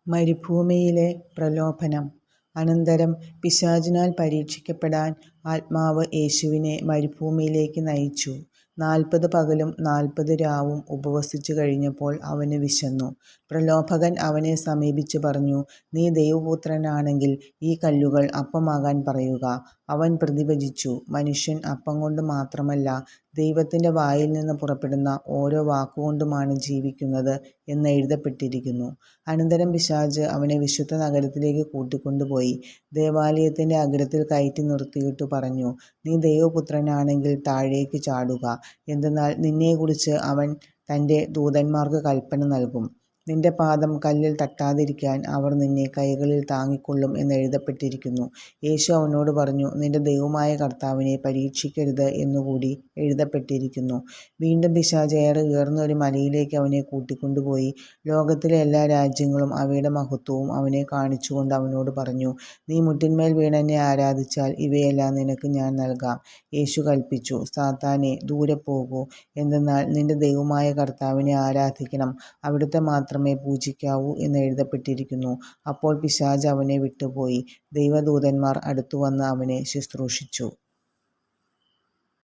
മരുഭൂമിയിലെ പ്രലോഭനം. അനന്തരം പിശാചിനാൽ പരീക്ഷിക്കപ്പെടാൻ ആത്മാവ് യേശുവിനെ മരുഭൂമിയിലേക്ക് നയിച്ചു. 40 പകലും 40 രാവും ഉപവസിച്ചു കഴിഞ്ഞപ്പോൾ അവന് വിശന്നു. പ്രലോഭകൻ അവനെ സമീപിച്ചു പറഞ്ഞു, നീ ദൈവപുത്രനാണെങ്കിൽ ഈ കല്ലുകൾ അപ്പമാകാൻ പറയുക. അവൻ പ്രതിവചിച്ചു, മനുഷ്യൻ അപ്പം കൊണ്ട് മാത്രമല്ല ദൈവത്തിൻ്റെ വായിൽ നിന്ന് പുറപ്പെടുന്ന ഓരോ വാക്കുകൊണ്ടുമാണ് ജീവിക്കുന്നത് എന്ന് എഴുതപ്പെട്ടിരിക്കുന്നു. അനന്തരം പിശാച് അവനെ വിശുദ്ധ നഗരത്തിലേക്ക് കൂട്ടിക്കൊണ്ടുപോയി ദേവാലയത്തിൻ്റെ അഗ്രത്തിൽ കയറ്റി നിർത്തിയിട്ടു പറഞ്ഞു, നീ ദൈവപുത്രനാണെങ്കിൽ താഴേക്ക് ചാടുക. എന്തെന്നാൽ നിന്നെക്കുറിച്ച് അവൻ തൻ്റെ ദൂതന്മാർക്ക് കൽപ്പന നൽകും. നിന്റെ പാദം കല്ലിൽ തട്ടാതിരിക്കാൻ അവർ നിന്നെ കൈകളിൽ താങ്ങിക്കൊള്ളും എന്ന് എഴുതപ്പെട്ടിരിക്കുന്നു. യേശു അവനോട് പറഞ്ഞു, നിന്റെ ദൈവമായ കർത്താവിനെ പരീക്ഷിക്കരുത് എന്നുകൂടി എഴുതപ്പെട്ടിരിക്കുന്നു. വീണ്ടും പിശാച് ഏറെ ഉയർന്ന ഒരു മലയിലേക്ക് അവനെ കൂട്ടിക്കൊണ്ടുപോയി ലോകത്തിലെ എല്ലാ രാജ്യങ്ങളും അവയുടെ മഹത്വവും അവനെ കാണിച്ചുകൊണ്ട് അവനോട് പറഞ്ഞു, നീ മുട്ടിന്മേൽ വീണ് എന്നെ ആരാധിച്ചാൽ ഇവയെല്ലാം നിനക്ക് ഞാൻ നൽകാം. യേശു കൽപ്പിച്ചു, സാത്താനെ, ദൂരെ പോകൂ. എന്തെന്നാൽ നിന്റെ ദൈവമായ കർത്താവിനെ ആരാധിക്കണം, അവിടുത്തെ മാത്രമേ പൂജിക്കാവൂ എന്ന് എഴുതപ്പെട്ടിരിക്കുന്നു. അപ്പോൾ പിശാച് അവനെ വിട്ടുപോയി. ദൈവദൂതന്മാർ അടുത്തുവന്ന് അവനെ ശുശ്രൂഷിച്ചു.